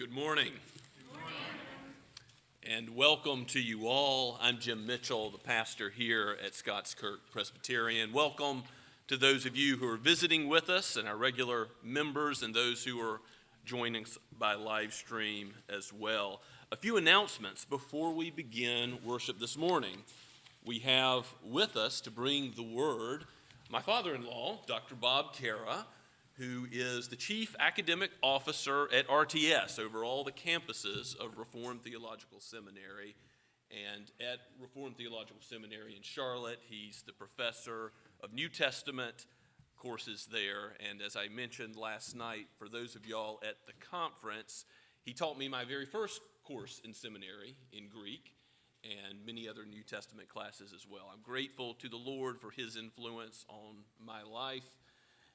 Good morning. And welcome to you all. I'm Jim Mitchell, the pastor here at Scots Kirk Presbyterian. Welcome to those of you who are visiting with us and our regular members and those who are joining us by live stream as well. A few announcements before we begin worship this morning. We have with us to bring the word my father-in-law, Dr. Bob Cara, who is the Chief Academic Officer at RTS over all the campuses of Reformed Theological Seminary. And at Reformed Theological Seminary in Charlotte, he's the professor of New Testament courses there. And as I mentioned last night, for those of y'all at the conference, he taught me my very first course in seminary in Greek and many other New Testament classes as well. I'm grateful to the Lord for his influence on my life,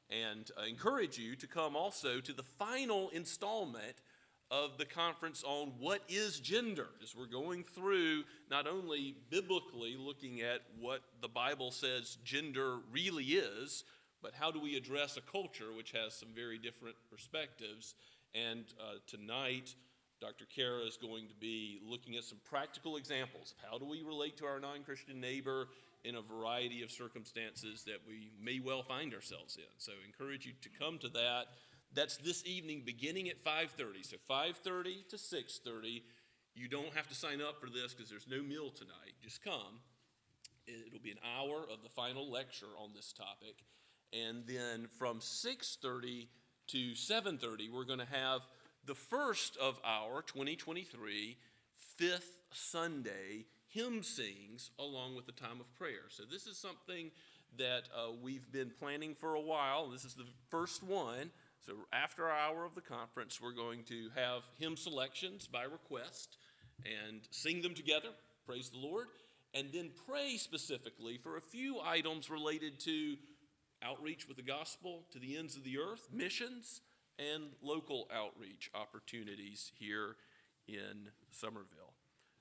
and encourage you to come also to the final installment of the conference on what is gender, as we're going through not only biblically looking at what the Bible says gender really is, but how do we address a culture which has some very different perspectives. And tonight, Dr. Cara is going to be looking at some practical examples of how do we relate to our non-Christian neighbor in a variety of circumstances that we may well find ourselves in. So I encourage you to come to that. That's this evening beginning at 5:30. So 5:30 to 6:30. You don't have to sign up for this because there's no meal tonight. Just come. It'll be an hour of the final lecture on this topic. And then from 6:30 to 7:30, we're going to have the first of our 2023 fifth Sunday hymn sings along with the time of prayer. So this is something that we've been planning for a while. This is the first one. So after our hour of the conference, we're going to have hymn selections by request and sing them together, praise the Lord, and then pray specifically for a few items related to outreach with the gospel to the ends of the earth, missions, and local outreach opportunities here in Somerville.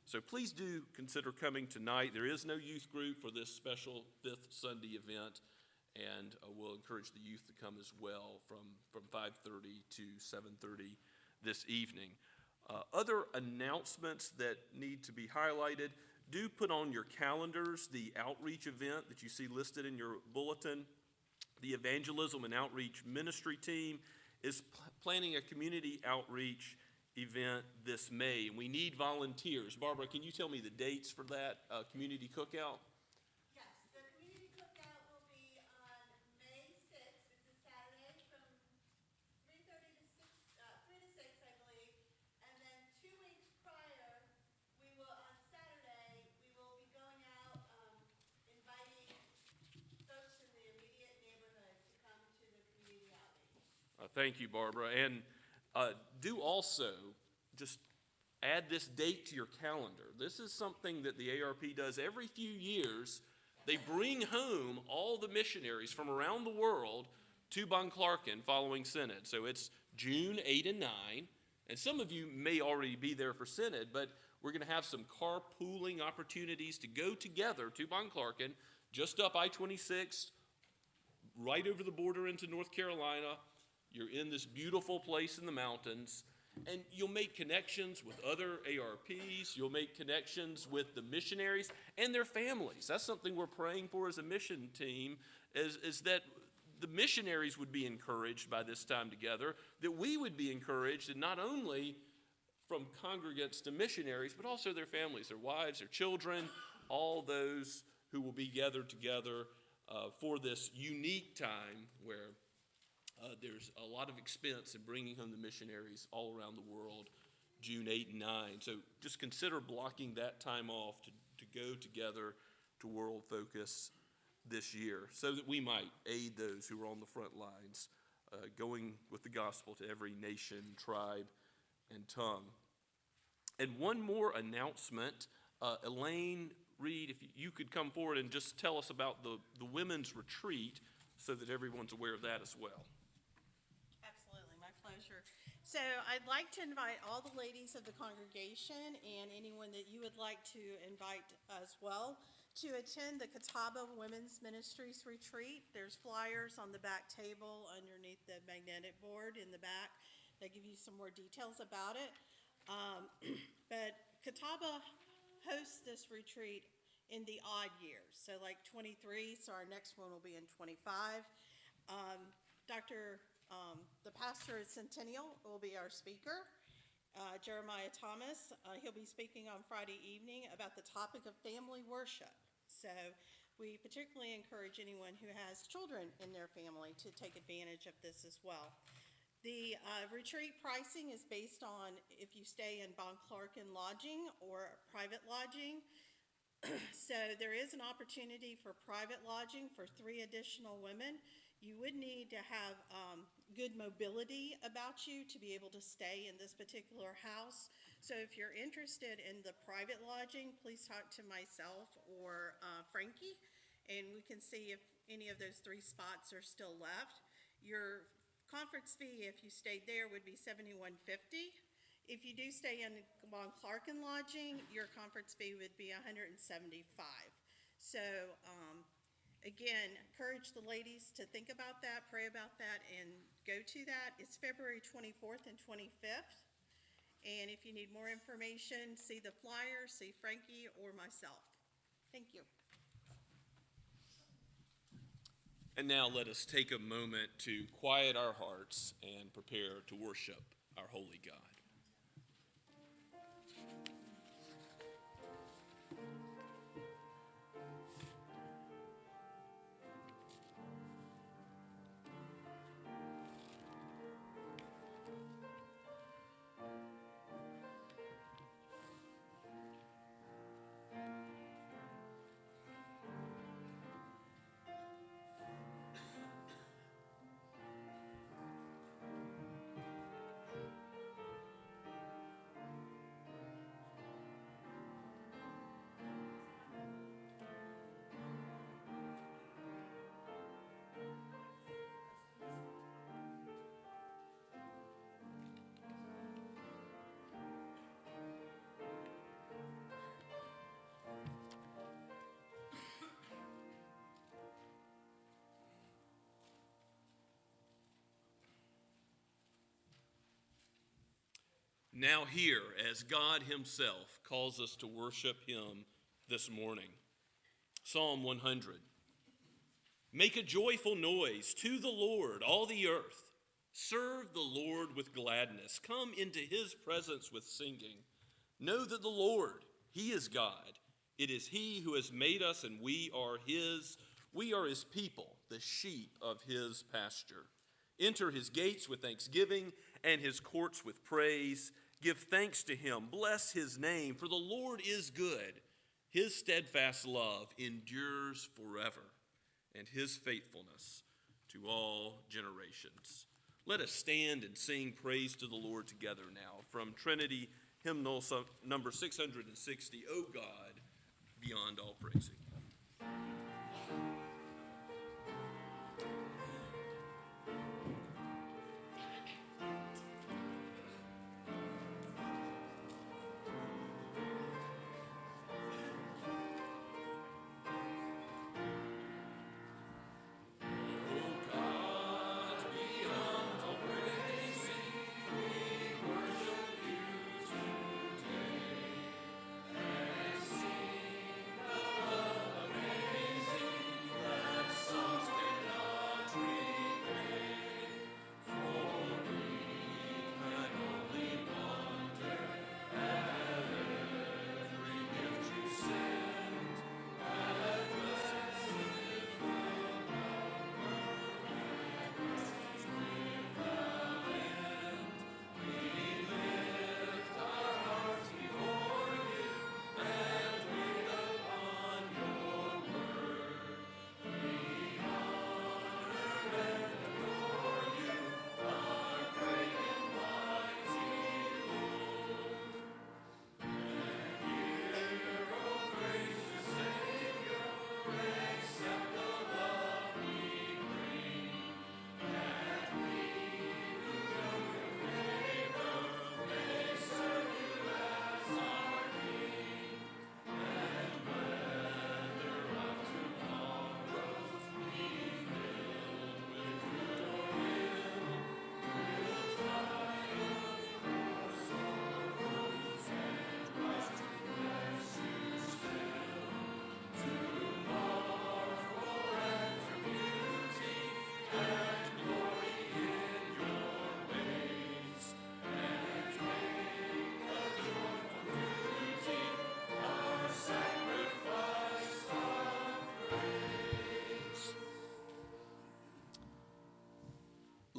So please do consider coming tonight. There is no youth group for this special fifth Sunday event, and we'll encourage the youth to come as well from 5:30 to 7:30 this evening. Other announcements that need to be highlighted, do put on your calendars the outreach event that you see listed in your bulletin. The Evangelism and Outreach Ministry team is planning a community outreach event this May, and we need volunteers. Barbara, can you tell me the dates for that community cookout? Yes, the community cookout will be on May 6th. It's a Saturday from 3:30 to 6, 3 to 6, I believe. And then 2 weeks prior, on Saturday, we will be going out, inviting folks in the immediate neighborhood to come to the community outreach. Thank you, Barbara. And do also just add this date to your calendar. This is something that the ARP does every few years. They bring home all the missionaries from around the world to Bunclarkin following Synod. So it's June 8 and 9. And some of you may already be there for Synod, but we're going to have some carpooling opportunities to go together to Bunclarkin, just up I-26, right over the border into North Carolina. You're in this beautiful place in the mountains, and you'll make connections with other ARPs. You'll make connections with the missionaries and their families. That's something we're praying for as a mission team, is that the missionaries would be encouraged by this time together, that we would be encouraged, and not only from congregants to missionaries, but also their families, their wives, their children, all those who will be gathered together for this unique time where there's a lot of expense in bringing home the missionaries all around the world, June 8 and 9. So just consider blocking that time off to go together to World Focus this year so that we might aid those who are on the front lines, going with the gospel to every nation, tribe, and tongue. And one more announcement. Elaine Reed, if you could come forward and just tell us about the women's retreat so that everyone's aware of that as well. Pleasure. So I'd like to invite all the ladies of the congregation and anyone that you would like to invite as well to attend the Catawba Women's Ministries Retreat. There's flyers on the back table underneath the magnetic board in the back that give you some more details about it. But Catawba hosts this retreat in the odd years, so like 23, so our next one will be in 25. Dr. The pastor at Centennial will be our speaker. Jeremiah Thomas, he'll be speaking on Friday evening about the topic of family worship. So we particularly encourage anyone who has children in their family to take advantage of this as well. The retreat pricing is based on if you stay in Bon Clarkin lodging or private lodging. So there is an opportunity for private lodging for 3 additional women. You would need to have good mobility about you to be able to stay in this particular house. So if you're interested in the private lodging, please talk to myself or Frankie, and we can see if any of those 3 spots are still left. Your conference fee, if you stayed there, would be $71.50. If you do stay in Von Clarkin lodging, your conference fee would be $175. So again, encourage the ladies to think about that, pray about that, and go to that. It's February 24th and 25th. And if you need more information, see the flyer, see Frankie or myself. Thank you. And now let us take a moment to quiet our hearts and prepare to worship our holy God. Now hear as God himself calls us to worship him this morning. Psalm 100. Make a joyful noise to the Lord, all the earth. Serve the Lord with gladness. Come into his presence with singing. Know that the Lord, he is God. It is he who has made us, and we are his. We are his people, the sheep of his pasture. Enter his gates with thanksgiving and his courts with praise. Give thanks to him. Bless his name, for the Lord is good. His steadfast love endures forever, and his faithfulness to all generations. Let us stand and sing praise to the Lord together now from Trinity Hymnal number 660, O God, beyond all praising. Sing the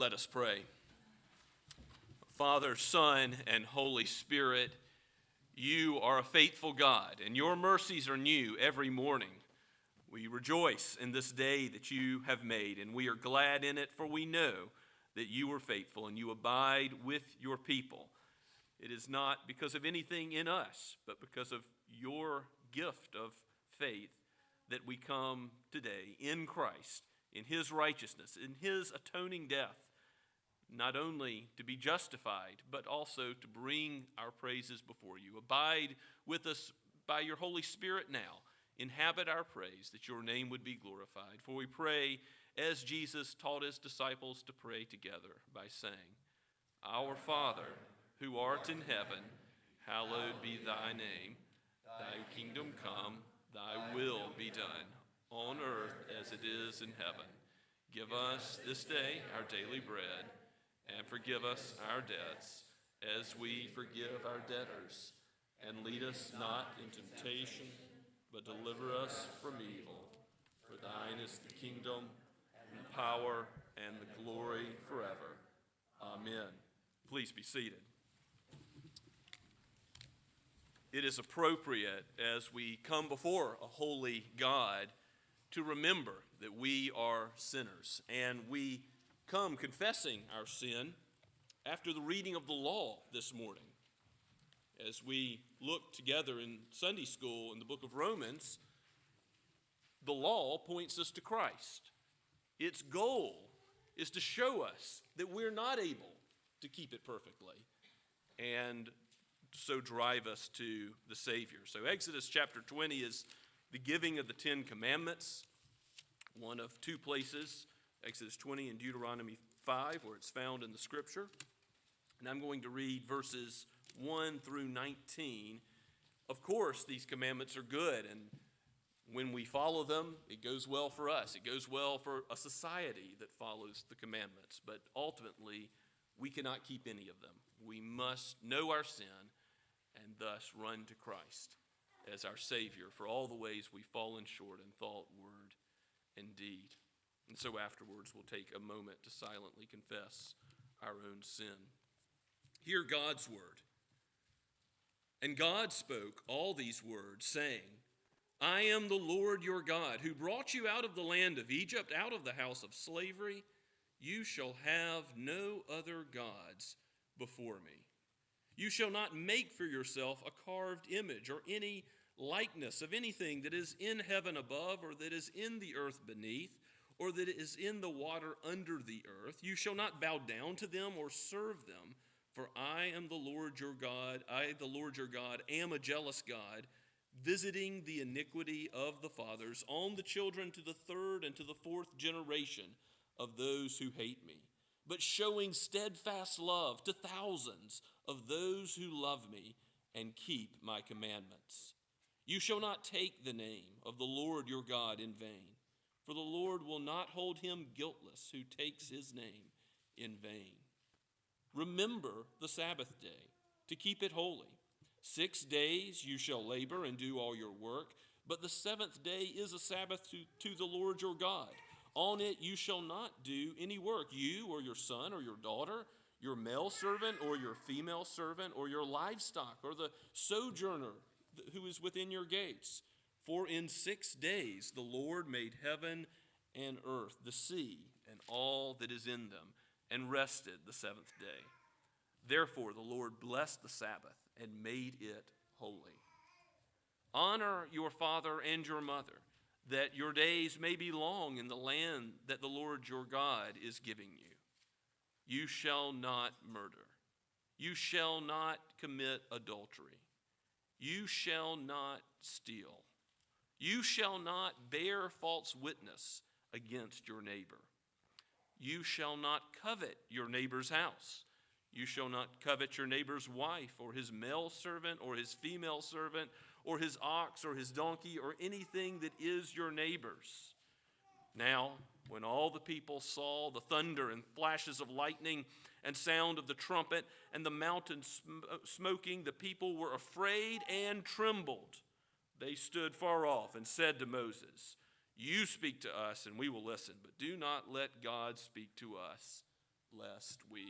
Let us pray. Father, Son, and Holy Spirit, you are a faithful God, and your mercies are new every morning. We rejoice in this day that you have made, and we are glad in it, for we know that you are faithful and you abide with your people. It is not because of anything in us, but because of your gift of faith that we come today in Christ, in his righteousness, in his atoning death, not only to be justified, but also to bring our praises before you. Abide with us by your Holy Spirit now. Inhabit our praise, that your name would be glorified. For we pray as Jesus taught his disciples to pray together by saying, Our Father, who art in heaven, hallowed be thy name. Thy kingdom come, thy will be done, on earth as it is in heaven. Give us this day our daily bread, and forgive us our debts, as we forgive our debtors. And lead us not into temptation, but deliver us from evil. For thine is the kingdom, and the power, and the glory forever. Amen. Please be seated. It is appropriate as we come before a holy God to remember that we are sinners, and we come confessing our sin after the reading of the law this morning. As we look together in Sunday school in the book of Romans, the law points us to Christ. Its goal is to show us that we're not able to keep it perfectly, and so drive us to the Savior. So Exodus chapter 20 is the giving of the Ten Commandments, one of two places, Exodus 20 and Deuteronomy 5, where it's found in the Scripture. And I'm going to read verses 1 through 19. Of course, these commandments are good, and when we follow them, it goes well for us. It goes well for a society that follows the commandments. But ultimately, we cannot keep any of them. We must know our sin and thus run to Christ as our Savior for all the ways we've fallen short in thought, word, and deed. And so afterwards, we'll take a moment to silently confess our own sin. Hear God's word. And God spoke all these words, saying, I am the Lord your God, who brought you out of the land of Egypt, out of the house of slavery. You shall have no other gods before me. You shall not make for yourself a carved image or any likeness of anything that is in heaven above, or that is in the earth beneath, or that is in the water under the earth. You shall not bow down to them or serve them, for I am the Lord your God. I, the Lord your God, am a jealous God, visiting the iniquity of the fathers on the children to the third and to the fourth generation of those who hate me, but showing steadfast love to thousands of those who love me and keep my commandments. You shall not take the name of the Lord your God in vain, for the Lord will not hold him guiltless who takes his name in vain. Remember the Sabbath day, to keep it holy. 6 days you shall labor and do all your work, but the seventh day is a Sabbath to the Lord your God. On it you shall not do any work, you or your son or your daughter, your male servant or your female servant, or your livestock, or the sojourner who is within your gates. For in 6 days the Lord made heaven and earth, the sea, and all that is in them, and rested the seventh day. Therefore the Lord blessed the Sabbath and made it holy. Honor your father and your mother, that your days may be long in the land that the Lord your God is giving you. You shall not murder. You shall not commit adultery. You shall not steal. You shall not bear false witness against your neighbor. You shall not covet your neighbor's house. You shall not covet your neighbor's wife, or his male servant, or his female servant, or his ox, or his donkey, or anything that is your neighbor's. Now, when all the people saw the thunder and flashes of lightning and sound of the trumpet and the mountain smoking, the people were afraid and trembled. They stood far off and said to Moses, You speak to us and we will listen, but do not let God speak to us. lest we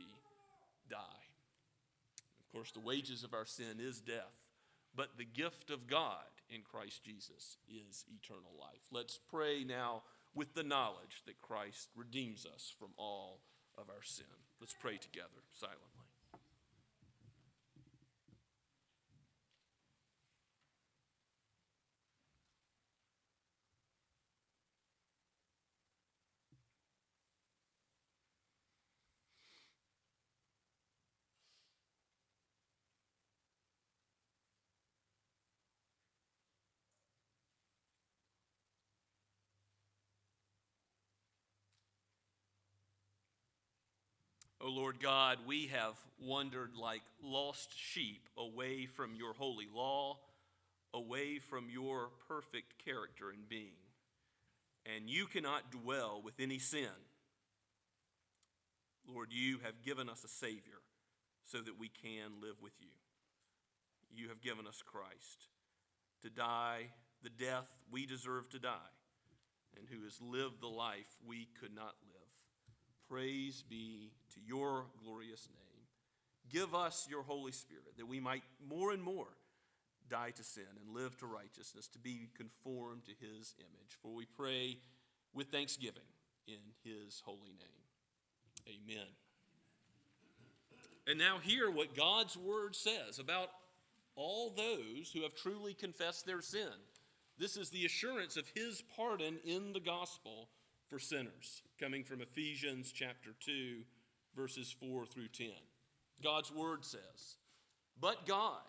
die. Of course, the wages of our sin is death, but the gift of God in Christ Jesus is eternal life. Let's pray now with the knowledge that Christ redeems us from all of our sin. Let's pray together silently. O Lord God, we have wandered like lost sheep away from your holy law, away from your perfect character and being. And you cannot dwell with any sin. Lord, you have given us a Savior so that we can live with you. You have given us Christ to die the death we deserve to die, and who has lived the life we could not live. Praise be to your glorious name. Give us your Holy Spirit that we might more and more die to sin and live to righteousness, to be conformed to his image. For we pray with thanksgiving in his holy name. Amen. And now hear what God's word says about all those who have truly confessed their sin. This is the assurance of his pardon in the gospel for sinners, coming from Ephesians chapter 2, verses 4 through 10. God's word says, "But God,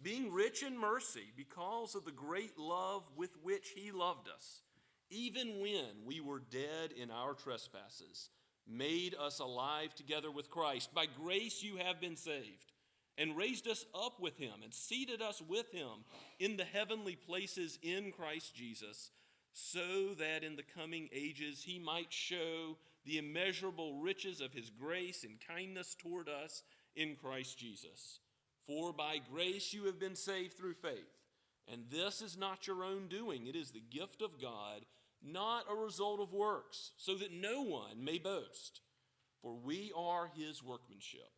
being rich in mercy because of the great love with which he loved us, even when we were dead in our trespasses, made us alive together with Christ. By grace you have been saved, and raised us up with him, and seated us with him in the heavenly places in Christ Jesus, so that in the coming ages he might show the immeasurable riches of his grace and kindness toward us in Christ Jesus. For by grace you have been saved through faith, and this is not your own doing. It is the gift of God, not a result of works, so that no one may boast. For we are his workmanship,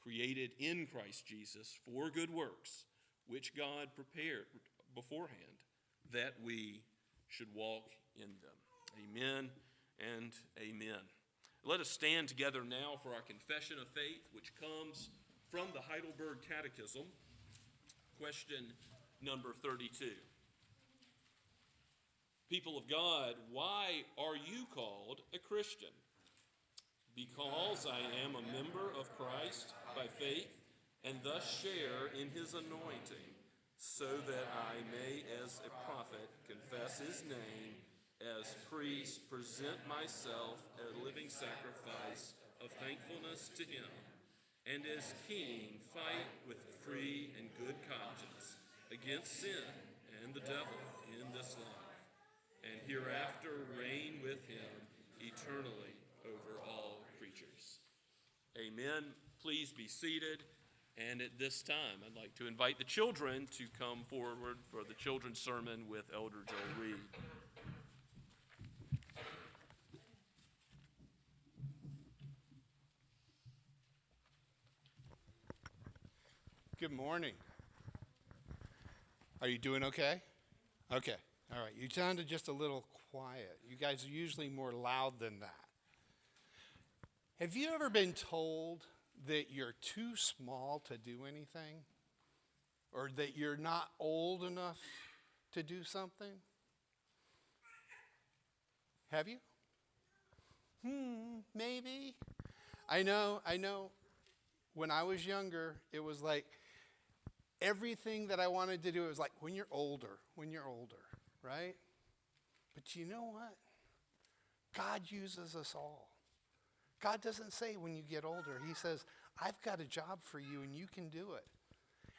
created in Christ Jesus for good works, which God prepared beforehand that we should walk in them." Amen and amen. Let us stand together now for our confession of faith, which comes from the Heidelberg Catechism, question number 32. People of God, why are you called a Christian? Because I am a member of Christ by faith, and thus share in his anointing, so that I may, as a prophet, confess his name, as priest, present myself a living sacrifice of thankfulness to him, and as king, fight with free and good conscience against sin and the devil in this life, and hereafter reign with him eternally over all creatures. Amen. Please be seated. And at this time, I'd like to invite the children to come forward for the children's sermon with Elder Joel Reed. Good morning. Are you doing okay? Okay. All right. You sounded just a little quiet. You guys are usually more loud than that. Have you ever been told that you're too small to do anything? Or that you're not old enough to do something? Have you? Maybe. I know. When I was younger, it was like everything that I wanted to do, it was like, when you're older, right? But you know what? God uses us all. God doesn't say when you get older. He says, I've got a job for you and you can do it.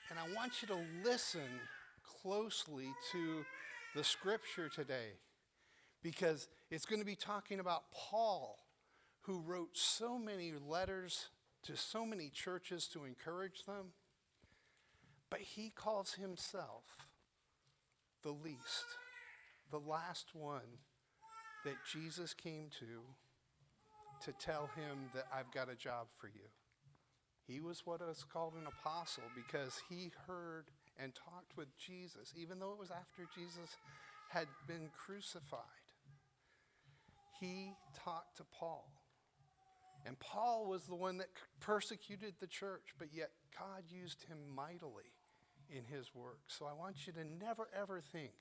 And I want you to listen closely to the scripture today, because it's going to be talking about Paul, who wrote so many letters to so many churches to encourage them. But he calls himself the least, the last one that Jesus came to to tell him that I've got a job for you. He was what is called an apostle because he heard and talked with Jesus, even though it was after Jesus had been crucified. He talked to Paul. And Paul was the one that persecuted the church, but yet God used him mightily in his work. So I want you to never, ever think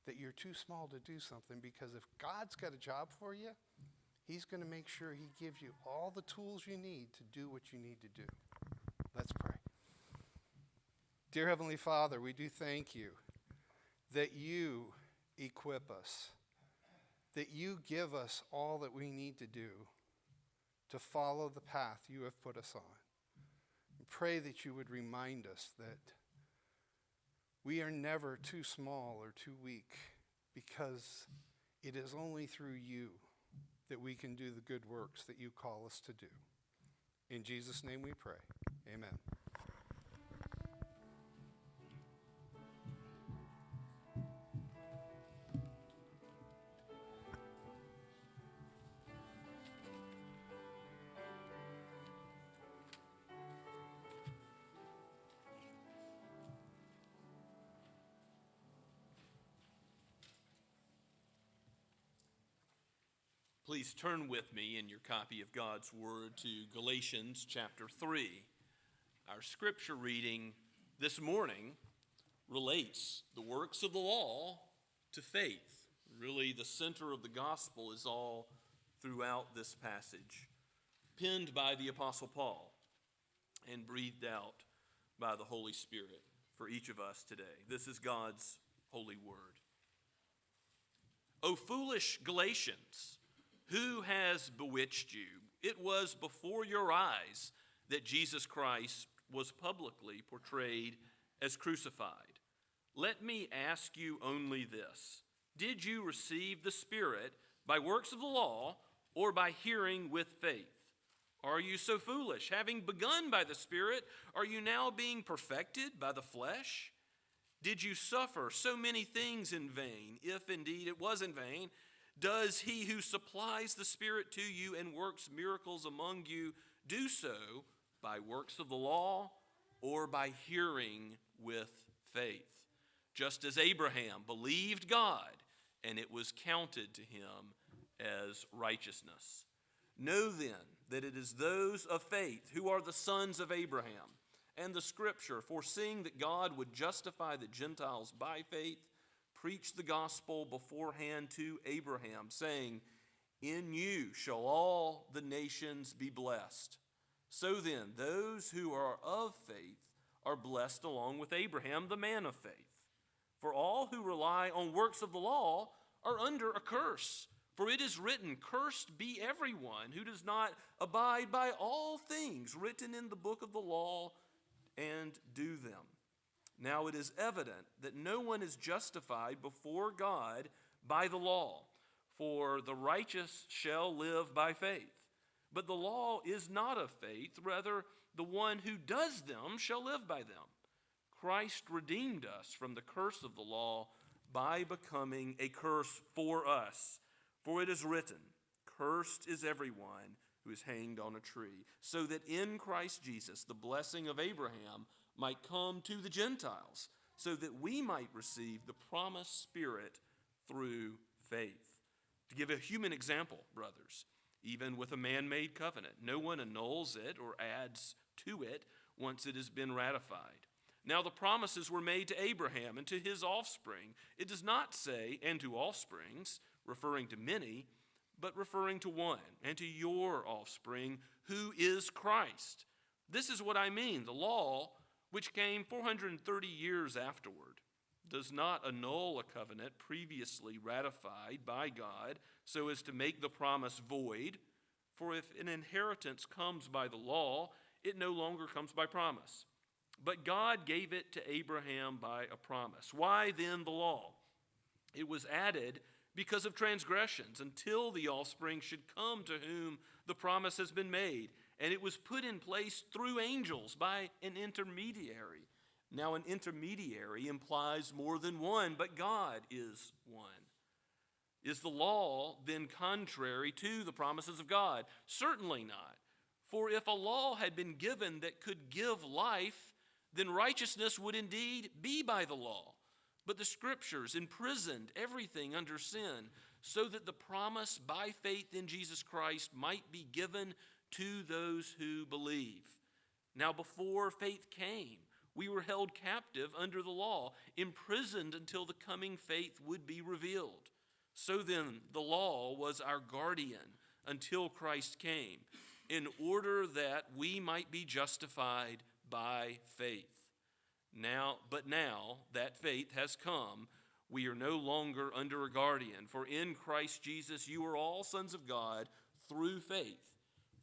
that you're too small to do something, because if God's got a job for you, he's going to make sure he gives you all the tools you need to do what you need to do. Let's pray. Dear Heavenly Father, we do thank you that you equip us, that you give us all that we need to do to follow the path you have put us on. We pray that you would remind us that we are never too small or too weak, because it is only through you that we can do the good works that you call us to do. In Jesus' name we pray. Amen. Please turn with me in your copy of God's Word to Galatians chapter 3. Our scripture reading this morning relates the works of the law to faith. Really, the center of the gospel is all throughout this passage, penned by the Apostle Paul and breathed out by the Holy Spirit for each of us today. This is God's holy word. O foolish Galatians, who has bewitched you? It was before your eyes that Jesus Christ was publicly portrayed as crucified. Let me ask you only this: did you receive the Spirit by works of the law or by hearing with faith? Are you so foolish? Having begun by the Spirit, are you now being perfected by the flesh? Did you suffer so many things in vain? If indeed it was in vain, does he who supplies the Spirit to you and works miracles among you do so by works of the law or by hearing with faith? Just as Abraham believed God, and it was counted to him as righteousness. Know then that it is those of faith who are the sons of Abraham. And the scripture, foreseeing that God would justify the Gentiles by faith, preached the gospel beforehand to Abraham, saying, in you shall all the nations be blessed. So then, those who are of faith are blessed along with Abraham, the man of faith. For all who rely on works of the law are under a curse. For it is written, cursed be everyone who does not abide by all things written in the book of the law and do them. Now it is evident that no one is justified before God by the law, for the righteous shall live by faith. But the law is not of faith, rather the one who does them shall live by them. Christ redeemed us from the curse of the law by becoming a curse for us. For it is written, cursed is everyone who is hanged on a tree, so that in Christ Jesus the blessing of Abraham might come to the Gentiles, so that we might receive the promised Spirit through faith. To give a human example, brothers, even with a man-made covenant, no one annuls it or adds to it once it has been ratified. Now the promises were made to Abraham and to his offspring. It does not say, and to offsprings, referring to many, but referring to one, and to your offspring, who is Christ. This is what I mean. The law, which came 430 years afterward, does not annul a covenant previously ratified by God so as to make the promise void. For if an inheritance comes by the law, it no longer comes by promise. But God gave it to Abraham by a promise. Why then the law? It was added because of transgressions, until the offspring should come to whom the promise has been made. And it was put in place through angels by an intermediary. Now an intermediary implies more than one, but God is one. Is the law then contrary to the promises of God? Certainly not. For if a law had been given that could give life, then righteousness would indeed be by the law. But the Scriptures imprisoned everything under sin, so that the promise by faith in Jesus Christ might be given to those who believe. Now before faith came, we were held captive under the law, imprisoned until the coming faith would be revealed. So then the law was our guardian until Christ came, in order that we might be justified by faith. But now that faith has come, we are no longer under a guardian. For in Christ Jesus you are all sons of God through faith.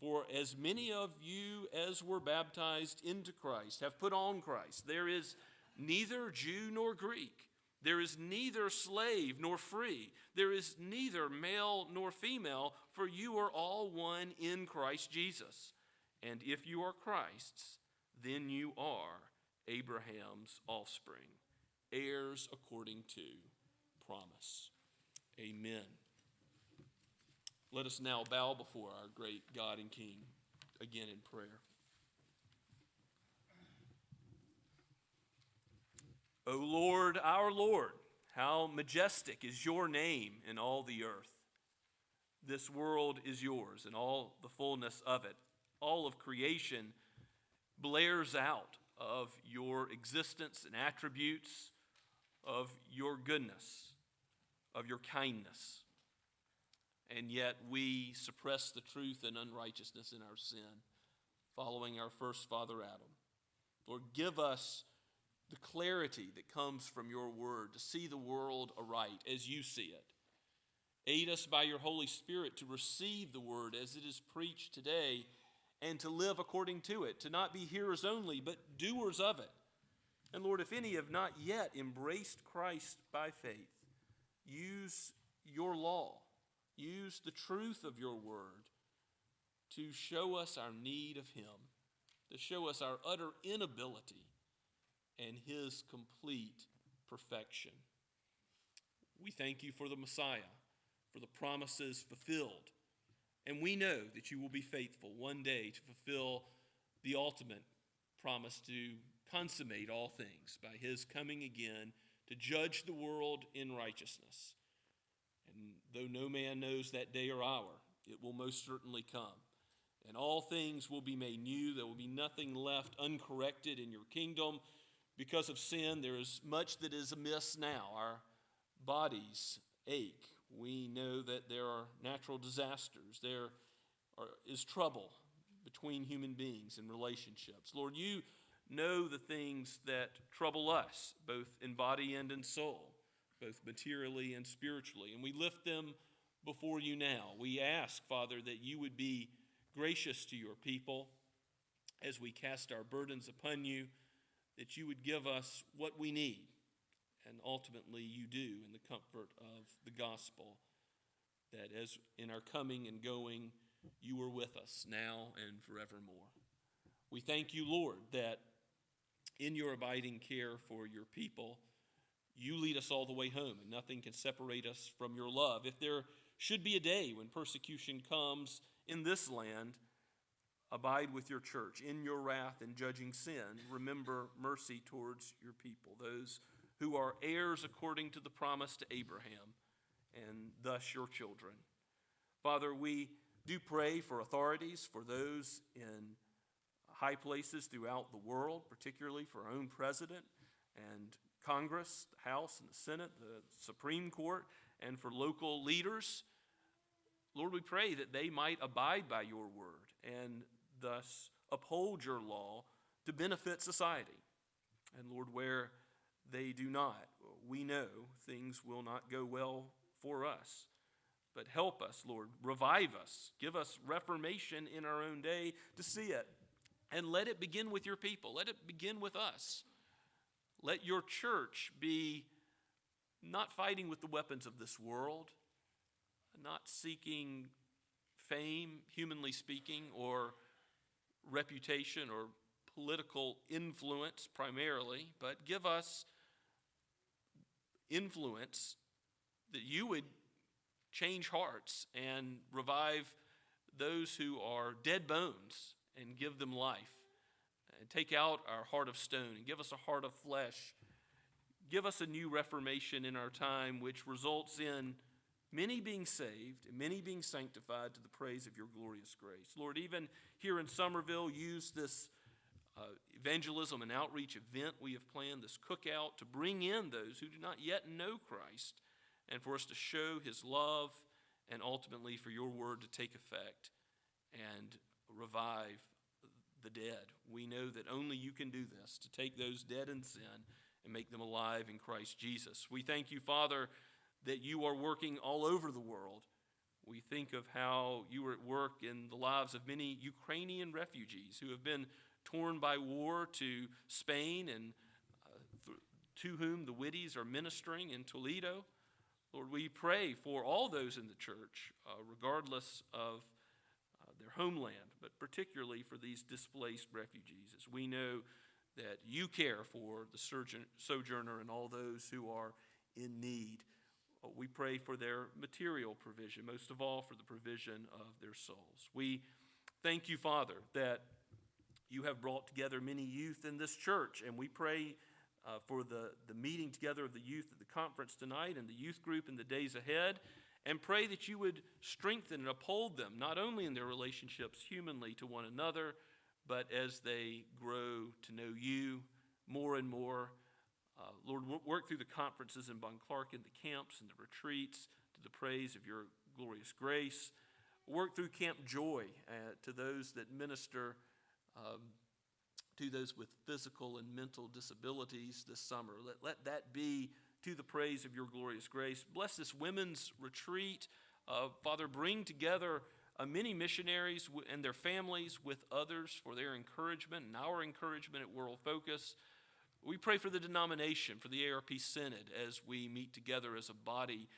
For as many of you as were baptized into Christ have put on Christ. There is neither Jew nor Greek. There is neither slave nor free. There is neither male nor female, for you are all one in Christ Jesus. And if you are Christ's, then you are Abraham's offspring, heirs according to promise. Amen. Let us now bow before our great God and King again in prayer. O Lord, our Lord, how majestic is your name in all the earth. This world is yours and all the fullness of it. All of creation blares out of your existence and attributes, of your goodness, of your kindness. And yet we suppress the truth and unrighteousness in our sin, following our first father Adam. Lord, give us the clarity that comes from your word to see the world aright as you see it. Aid us by your Holy Spirit to receive the word as it is preached today and to live according to it, to not be hearers only, but doers of it. And Lord, if any have not yet embraced Christ by faith, use your law, use the truth of your word to show us our need of him, to show us our utter inability and his complete perfection. We thank you for the Messiah, for the promises fulfilled. And we know that you will be faithful one day to fulfill the ultimate promise to consummate all things by his coming again to judge the world in righteousness. And though no man knows that day or hour, it will most certainly come. And all things will be made new. There will be nothing left uncorrected in your kingdom. Because of sin, there is much that is amiss now. Our bodies ache. We know that there are natural disasters. There is trouble between human beings and relationships. Lord, you know the things that trouble us, both in body and in soul, both materially and spiritually. And we lift them before you now. We ask, Father, that you would be gracious to your people as we cast our burdens upon you, that you would give us what we need. And ultimately you do in the comfort of the gospel, that as in our coming and going, you are with us now and forevermore. We thank you, Lord, that in your abiding care for your people, you lead us all the way home, and nothing can separate us from your love. If there should be a day when persecution comes in this land, abide with your church in your wrath and judging sin. Remember mercy towards your people, those who are heirs according to the promise to Abraham, and thus your children. Father, we do pray for authorities, for those in high places throughout the world, particularly for our own president and Congress, the House and the Senate, the Supreme Court, and for local leaders. Lord, we pray that they might abide by your word and thus uphold your law to benefit society. And Lord, where they do not, we know things will not go well for us. But help us, Lord, revive us, give us reformation in our own day to see it. And let it begin with your people. Let it begin with us. Let your church be not fighting with the weapons of this world, not seeking fame, humanly speaking, or reputation or political influence primarily, but give us influence that you would change hearts and revive those who are dead bones and give them life. And take out our heart of stone and give us a heart of flesh. Give us a new reformation in our time, which results in many being saved and many being sanctified to the praise of your glorious grace. Lord, even here in Somerville, use this evangelism and outreach event we have planned, this cookout, to bring in those who do not yet know Christ, and for us to show his love, and ultimately for your word to take effect and revive the dead. We know that only you can do this, to take those dead in sin and make them alive in Christ Jesus. We thank you, Father, that you are working all over the world. We think of how you are at work in the lives of many Ukrainian refugees who have been torn by war to Spain, and to whom the Whitties are ministering in Toledo. Lord, we pray for all those in the church, regardless of their homeland, but particularly for these displaced refugees, as we know that you care for the sojourner and all those who are in need. We pray for their material provision, most of all for the provision of their souls. We thank you, Father, that you have brought together many youth in this church, and we pray for the meeting together of the youth at the conference tonight and the youth group in the days ahead, and pray that you would strengthen and uphold them, not only in their relationships humanly to one another, but as they grow to know you more and more. Lord, work through the conferences in Bon Clark and the camps and the retreats to the praise of your glorious grace. Work through Camp Joy to those that minister to those with physical and mental disabilities this summer. Let that be to the praise of your glorious grace. Bless this women's retreat. Father, bring together many missionaries and their families with others for their encouragement and our encouragement at World Focus. We pray for the denomination, for the ARP Synod, as we meet together as a body.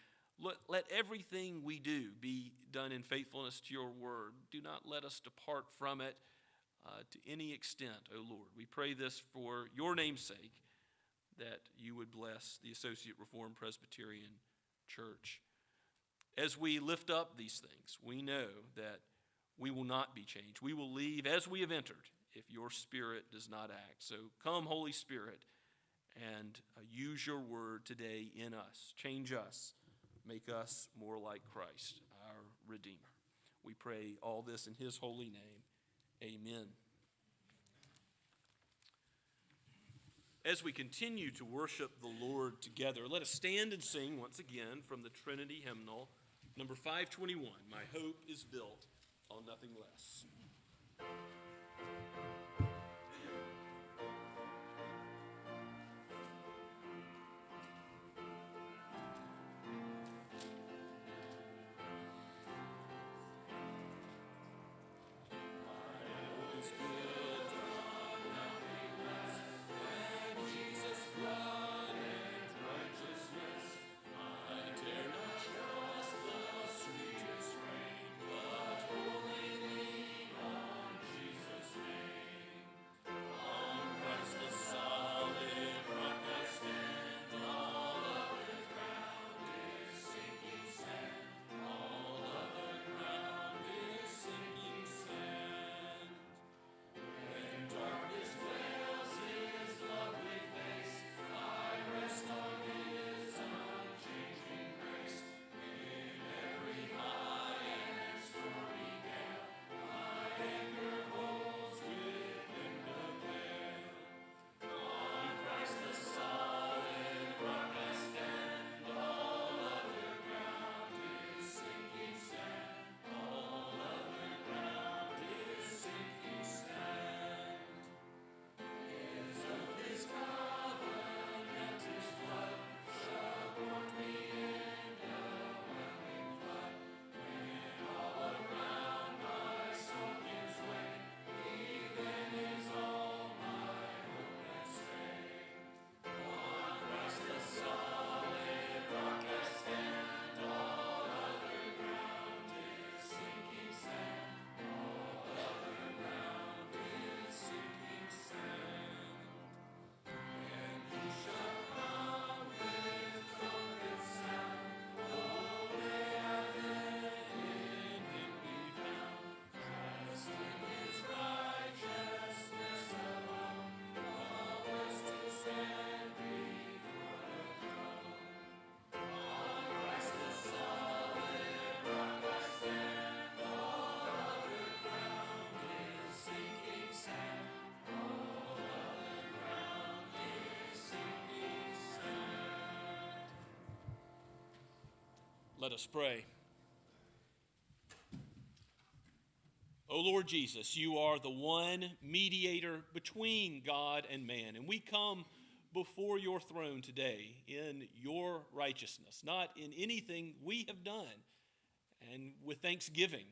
Let everything we do be done in faithfulness to your word. Do not let us depart from it to any extent, O Lord. We pray this for your name's sake, that you would bless the Associate Reformed Presbyterian Church. As we lift up these things, we know that we will not be changed. We will leave as we have entered if your Spirit does not act. So come, Holy Spirit, and use your word today in us. Change us. Make us more like Christ, our Redeemer. We pray all this in his holy name. Amen. As we continue to worship the Lord together, let us stand and sing once again from the Trinity hymnal, number 521, My Hope is Built on Nothing Less. Let us pray. O Lord Jesus, you are the one mediator between God and man, and we come before your throne today in your righteousness, not in anything we have done, and with thanksgiving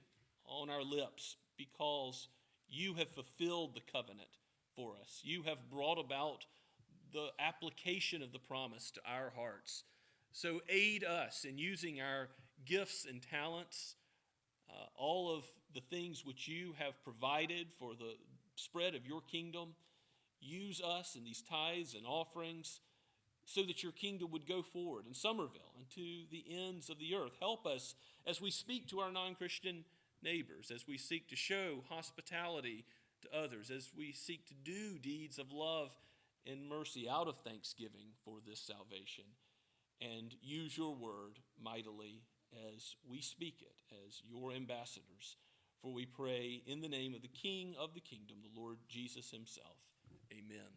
on our lips, because you have fulfilled the covenant for us. You have brought about the application of the promise to our hearts. So aid us in using our gifts and talents, all of the things which you have provided for the spread of your kingdom. Use us in these tithes and offerings so that your kingdom would go forward in Somerville and to the ends of the earth. Help us as we speak to our non-Christian neighbors, as we seek to show hospitality to others, as we seek to do deeds of love and mercy out of thanksgiving for this salvation. And use your word mightily as we speak it, as your ambassadors. For we pray in the name of the King of the kingdom, the Lord Jesus himself. Amen.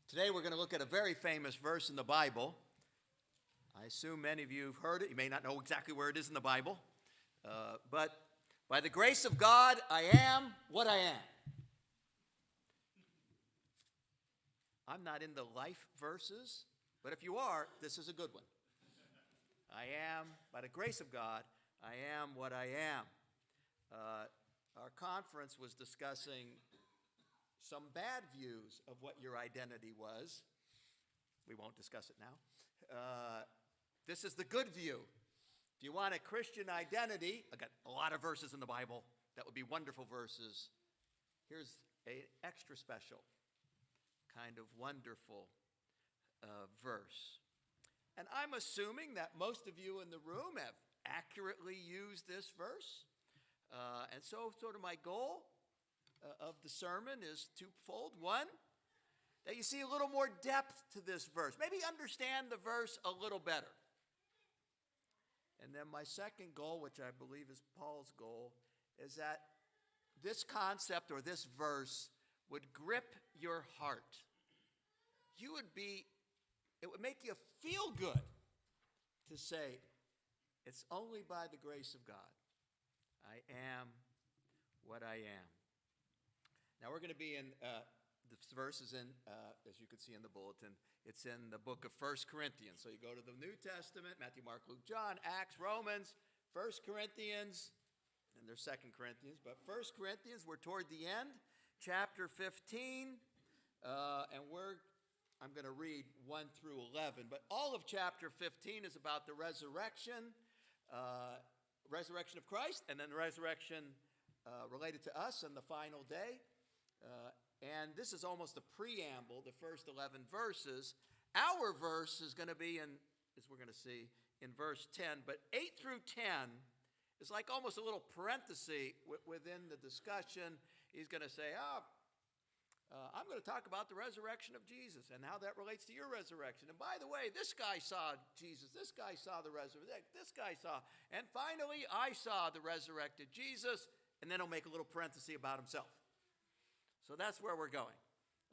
Today we're going to look at a very famous verse in the Bible. I assume many of you have heard it. You may not know exactly where it is in the Bible. But by the grace of God, I am what I am. I'm not in the life verses, but if you are, this is a good one. I am, by the grace of God, I am what I am. Our conference was discussing some bad views of what your identity was. We won't discuss it now. This is the good view. If you want a Christian identity, I got a lot of verses in the Bible that would be wonderful verses. Here's an extra special, kind of wonderful verse. And I'm assuming that most of you in the room have accurately used this verse. And so sort of my goal of the sermon is twofold. One, that you see a little more depth to this verse. Maybe understand the verse a little better. And then my second goal, which I believe is Paul's goal, is that this concept or this verse would grip your heart. It would make you feel good to say, it's only by the grace of God I am what I am. Now we're going to be in, this verse is in, as you can see in the bulletin, it's in the book of 1 Corinthians. So you go to the New Testament, Matthew, Mark, Luke, John, Acts, Romans, 1 Corinthians, and there's 2 Corinthians. But 1 Corinthians, we're toward the end, chapter 15, and I'm going to read 1 through 11. But all of chapter 15 is about the resurrection of Christ, and then the resurrection related to us and the final day. And this is almost a preamble, the first 11 verses. Our verse is going to be in, as we're going to see, in verse 10. But 8 through 10 is like almost a little parenthesis within the discussion. He's going to say, I'm going to talk about the resurrection of Jesus and how that relates to your resurrection. And by the way, this guy saw Jesus. This guy saw the resurrection. This guy saw. And finally, I saw the resurrected Jesus. And then he'll make a little parenthesis about himself. So that's where we're going.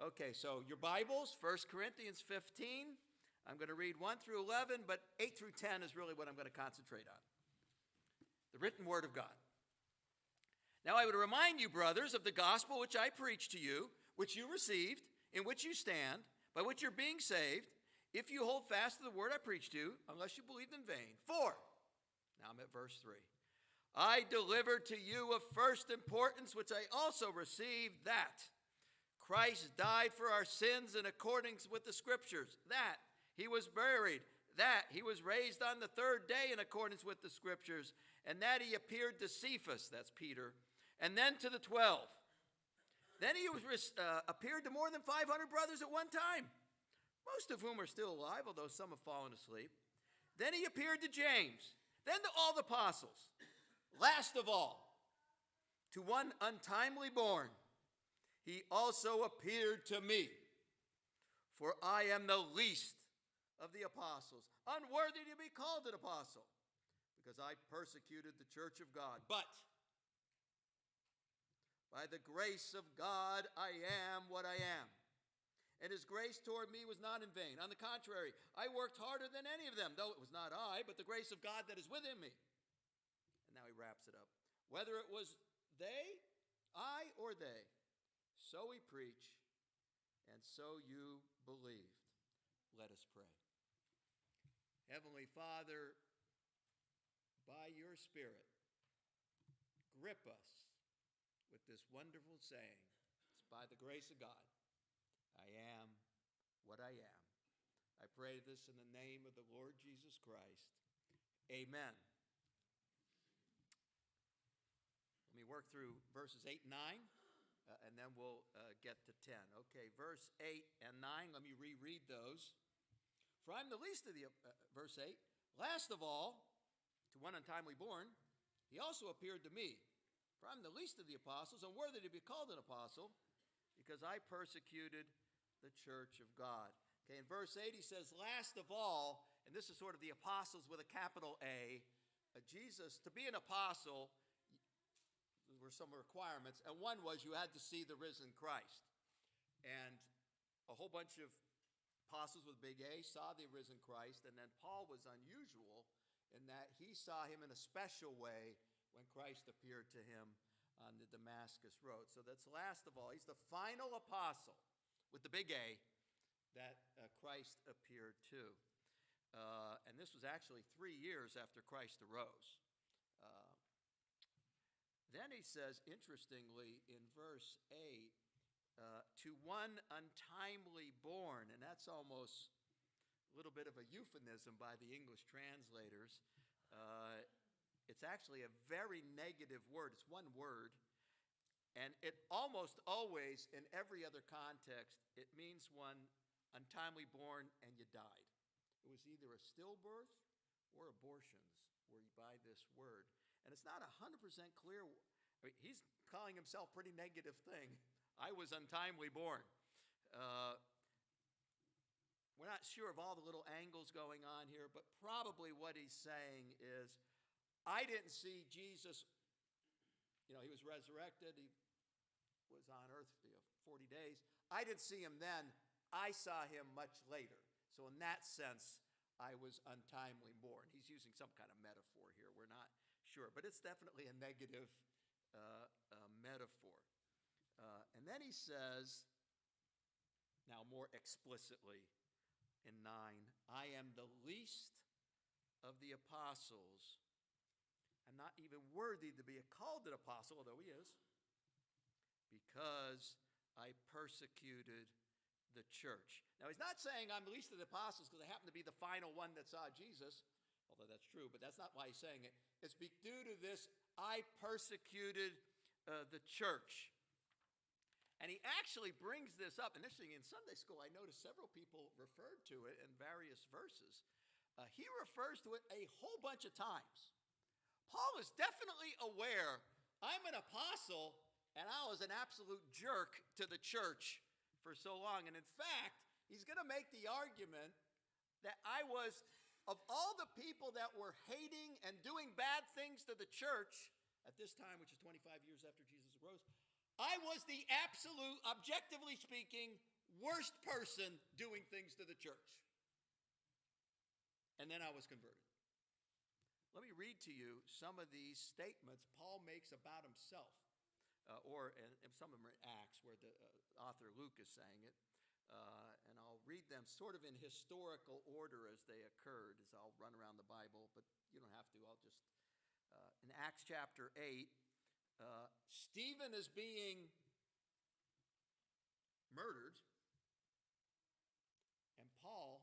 Okay, so your Bibles, 1 Corinthians 15. I'm going to read 1 through 11, but 8 through 10 is really what I'm going to concentrate on. The written word of God. Now I would remind you, brothers, of the gospel which I preached to you, which you received, in which you stand, by which you're being saved, if you hold fast to the word I preached to you, unless you believed in vain. 4. Now I'm at verse 3. I delivered to you of first importance, which I also received, that Christ died for our sins in accordance with the Scriptures, that he was buried, that he was raised on the third day in accordance with the Scriptures, and that he appeared to Cephas, that's Peter, and then to the 12. Then he appeared to more than 500 brothers at one time, most of whom are still alive, although some have fallen asleep. Then he appeared to James, then to all the apostles. Last of all, to one untimely born, he also appeared to me. For I am the least of the apostles, unworthy to be called an apostle, because I persecuted the church of God. But by the grace of God, I am what I am. And his grace toward me was not in vain. On the contrary, I worked harder than any of them, though it was not I, but the grace of God that is within me. And now he wraps it up. Whether it was they, I, or they, so we preach, and so you believed. Let us pray. Heavenly Father, by your Spirit, grip us with this wonderful saying. It's by the grace of God, I am what I am. I pray this in the name of the Lord Jesus Christ. Amen. Let me work through verses 8 and 9, and then we'll get to 10. Okay, verse 8 and 9, let me reread those. For I'm the least of the, verse 8, last of all, to one untimely born, he also appeared to me. For I'm the least of the apostles, unworthy to be called an apostle, because I persecuted the church of God. Okay, in verse 8 he says, last of all, and this is sort of the apostles with a capital A, Jesus, to be an apostle, there were some requirements, and one was you had to see the risen Christ. And a whole bunch of apostles with big A saw the risen Christ, and then Paul was unusual in that he saw him in a special way when Christ appeared to him on the Damascus road. So that's last of all. He's the final apostle with the big A that Christ appeared to. And this was actually 3 years after Christ arose. Then he says, interestingly, in verse 8, to one untimely born, and that's almost a little bit of a euphemism by the English translators. It's actually a very negative word. It's one word. And it almost always, in every other context, it means one untimely born and you died. It was either a stillbirth or abortions were by this word. And it's not 100% clear. I mean, he's calling himself pretty negative thing. I was untimely born. We're not sure of all the little angles going on here, but probably what he's saying is, I didn't see Jesus, he was resurrected, he was on earth 40 days. I didn't see him then, I saw him much later. So in that sense, I was untimely born. He's using some kind of metaphor here, we're not sure, but it's definitely a negative metaphor. And then he says, now more explicitly in 9, I am the least of the apostles. I'm not even worthy to be called an apostle, although he is, because I persecuted the church. Now, he's not saying I'm the least of the apostles because I happen to be the final one that saw Jesus, although that's true, but that's not why he's saying it. It's due to this, I persecuted the church. And he actually brings this up. Initially, in Sunday school, I noticed several people referred to it in various verses. He refers to it a whole bunch of times. Paul is definitely aware, I'm an apostle, and I was an absolute jerk to the church for so long. And in fact, he's going to make the argument that I was, of all the people that were hating and doing bad things to the church at this time, which is 25 years after Jesus rose, I was the absolute, objectively speaking, worst person doing things to the church. And then I was converted. Let me read to you some of these statements Paul makes about himself, and some of them are in Acts, where the author Luke is saying it. And I'll read them sort of in historical order as they occurred, as I'll run around the Bible, but you don't have to. I'll just, in Acts chapter 8, Stephen is being murdered, and Paul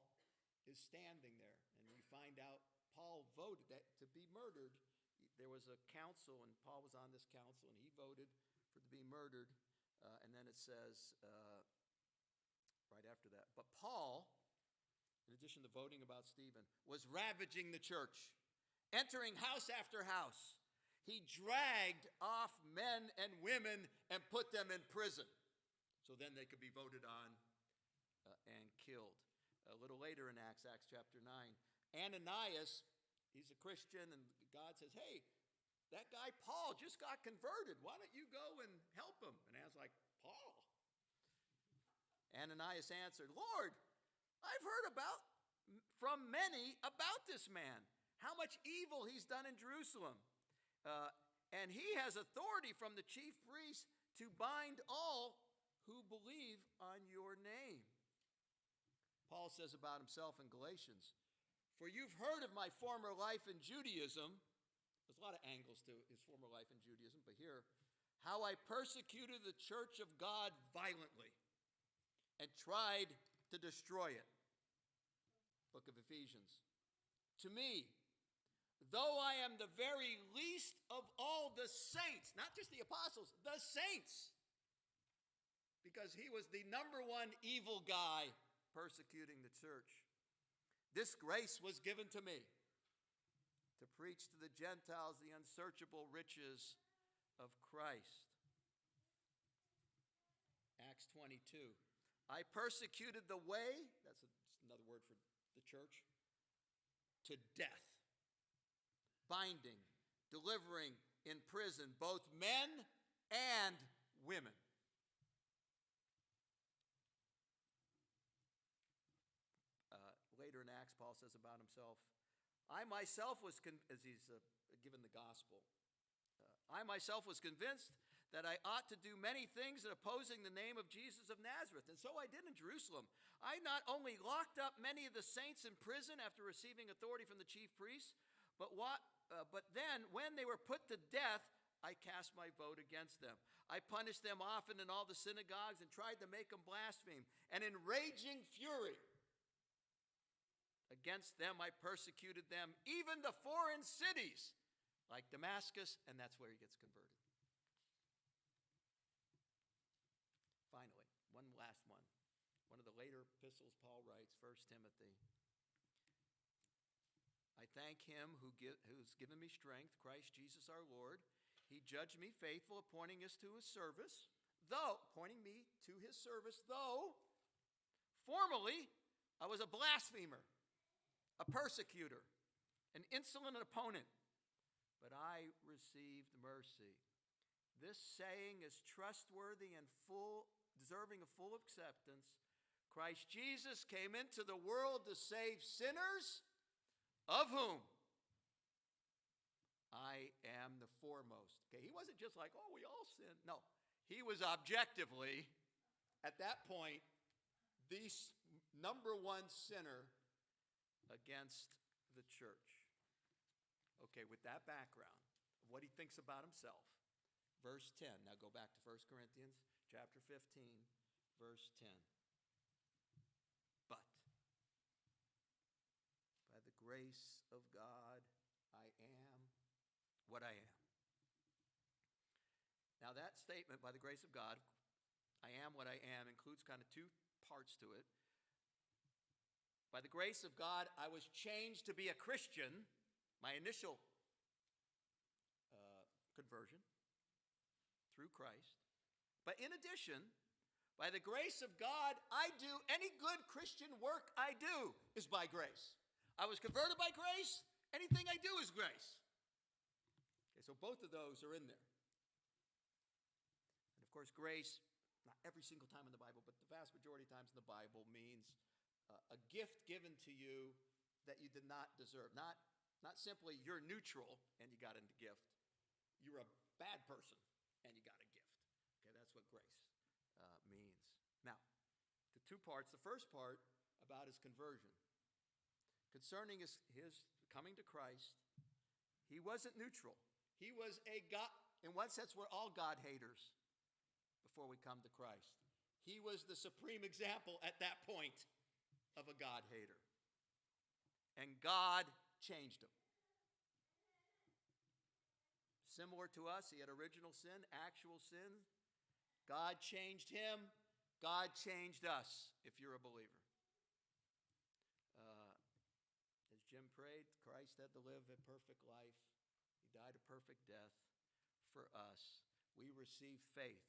is standing there. And we find out Paul voted that to be murdered. There was a council, and Paul was on this council, and he voted for to be murdered. And then it says, right after that, but Paul, in addition to voting about Stephen, was ravaging the church, entering house after house. He dragged off men and women and put them in prison, so then they could be voted on and killed. A little later in Acts chapter 9, Ananias, he's a Christian, and God says, hey, that guy Paul just got converted. Why don't you go and help him? And Ananias like, Paul? Ananias answered, Lord, I've heard from many about this man, how much evil he's done in Jerusalem. And he has authority from the chief priests to bind all who believe on your name. Paul says about himself in Galatians, for you've heard of my former life in Judaism. There's a lot of angles to his former life in Judaism, but here, how I persecuted the church of God violently and tried to destroy it. Book of Ephesians. To me, though I am the very least of all the saints, not just the apostles, the saints, because he was the number one evil guy persecuting the church. This grace was given to me to preach to the Gentiles the unsearchable riches of Christ. Acts 22. I persecuted the way, that's another word for the church, to death, binding, delivering in prison both men and women. Later in Acts, Paul says about himself, I myself was, as he's given the gospel, I myself was convinced that I ought to do many things in opposing the name of Jesus of Nazareth. And so I did in Jerusalem. I not only locked up many of the saints in prison after receiving authority from the chief priests, but then when they were put to death, I cast my vote against them. I punished them often in all the synagogues and tried to make them blaspheme. And in raging fury Against them I persecuted them, even the foreign cities, like Damascus, and that's where he gets converted. Finally, one last one. One of the later epistles Paul writes, 1 Timothy. I thank him who's given me strength, Christ Jesus our Lord. He judged me faithful, appointing me to his service, though formerly I was a blasphemer, a persecutor, an insolent opponent, but I received mercy. This saying is trustworthy and deserving of full acceptance. Christ Jesus came into the world to save sinners, of whom I am the foremost. Okay, he wasn't just like, oh, we all sin. No, he was objectively, at that point, the number one sinner against the church. Okay, with that background of what he thinks about himself, verse 10. Now go back to 1 Corinthians chapter 15, verse 10. But by the grace of God, I am what I am. Now that statement, by the grace of God, I am what I am, includes kind of two parts to it. By the grace of God, I was changed to be a Christian, my initial conversion through Christ. But in addition, by the grace of God, I do any good Christian work I do is by grace. I was converted by grace. Anything I do is grace. Okay, so both of those are in there. And of course, grace, not every single time in the Bible, but the vast majority of times in the Bible means a gift given to you that you did not deserve. Not simply you're neutral and you got a gift. You're a bad person and you got a gift. Okay, that's what grace means. Now, the two parts. The first part about his conversion. Concerning his coming to Christ, he wasn't neutral. He was a God. In one sense, we're all God haters before we come to Christ. He was the supreme example at that point of a God hater. And God changed him. Similar to us, he had original sin, actual sin. God changed him. God changed us, if you're a believer. As Jim prayed, Christ had to live a perfect life. He died a perfect death for us. We receive faith.